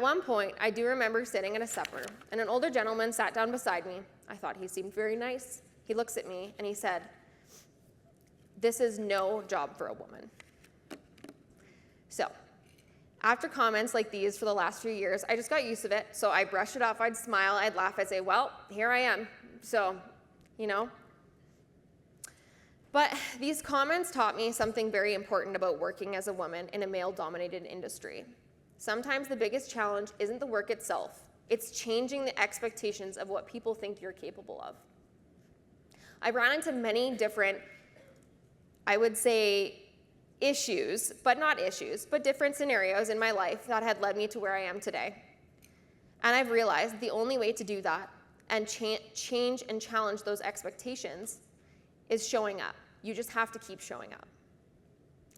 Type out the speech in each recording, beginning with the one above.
one point, I do remember sitting at a supper, and an older gentleman sat down beside me. I thought he seemed very nice. He looks at me, and he said, "This is no job for a woman." So, after comments like these for the last few years, I just got used to it. So I brushed it off, I'd smile, I'd laugh, I'd say, well, here I am. So, you know. But these comments taught me something very important about working as a woman in a male-dominated industry. Sometimes the biggest challenge isn't the work itself, it's changing the expectations of what people think you're capable of. I ran into many different, I would say, issues, but not issues, but different scenarios in my life that had led me to where I am today. And I've realized the only way to do that and change and challenge those expectations is showing up. You just have to keep showing up.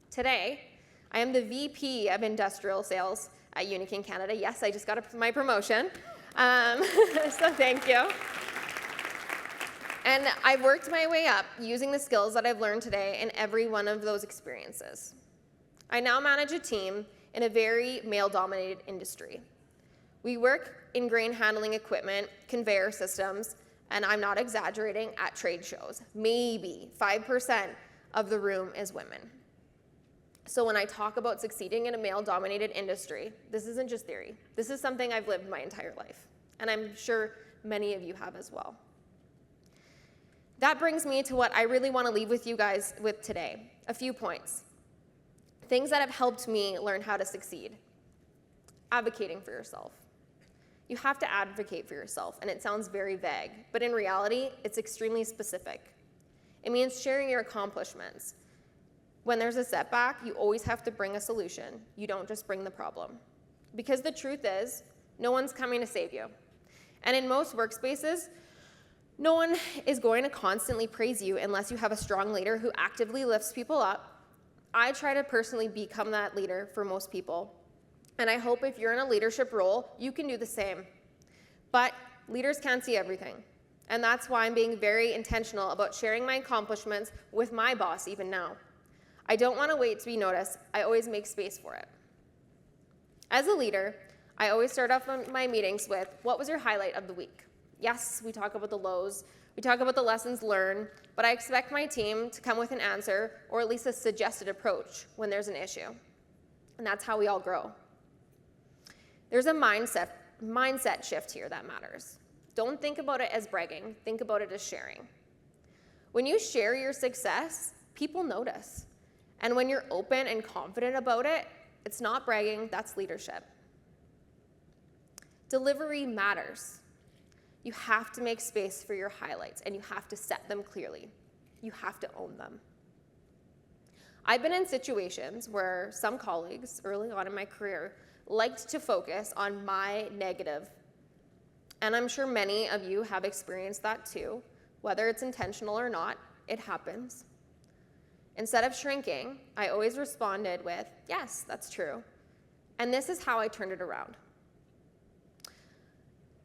Today, I am the VP of Industrial Sales at Uni-CAN Canada. Yes, I just got my promotion, so thank you. And I've worked my way up using the skills that I've learned today in every one of those experiences. I now manage a team in a very male-dominated industry. We work in grain handling equipment, conveyor systems, and I'm not exaggerating, at trade shows. Maybe 5% of the room is women. So when I talk about succeeding in a male-dominated industry, this isn't just theory. This is something I've lived my entire life, and I'm sure many of you have as well. That brings me to what I really want to leave with you guys with today, a few points. Things that have helped me learn how to succeed. Advocating for yourself. You have to advocate for yourself, and it sounds very vague, but in reality, it's extremely specific. It means sharing your accomplishments. When there's a setback, you always have to bring a solution. You don't just bring the problem. Because the truth is, no one's coming to save you. And in most workspaces, no one is going to constantly praise you unless you have a strong leader who actively lifts people up. I try to personally become that leader for most people. And I hope if you're in a leadership role, you can do the same. But leaders can't see everything. And that's why I'm being very intentional about sharing my accomplishments with my boss even now. I don't want to wait to be noticed. I always make space for it. As a leader, I always start off my meetings with, what was your highlight of the week? Yes, we talk about the lows, we talk about the lessons learned, but I expect my team to come with an answer or at least a suggested approach when there's an issue. And that's how we all grow. There's a mindset shift here that matters. Don't think about it as bragging, think about it as sharing. When you share your success, people notice. And when you're open and confident about it, it's not bragging, that's leadership. Delivery matters. You have to make space for your highlights, and you have to set them clearly. You have to own them. I've been in situations where some colleagues early on in my career liked to focus on my negative. And I'm sure many of you have experienced that too. Whether it's intentional or not, it happens. Instead of shrinking, I always responded with, yes, that's true. And this is how I turned it around.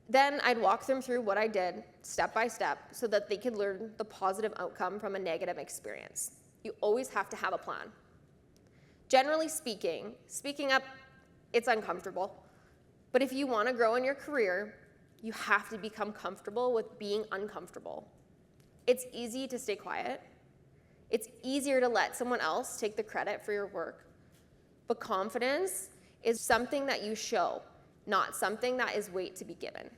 Then I'd walk them through what I did step by step so that they could learn the positive outcome from a negative experience. You always have to have a plan. Generally speaking, speaking up, it's uncomfortable. But if you want to grow in your career, you have to become comfortable with being uncomfortable. It's easy to stay quiet. It's easier to let someone else take the credit for your work. But confidence is something that you show, not something that is wait to be given.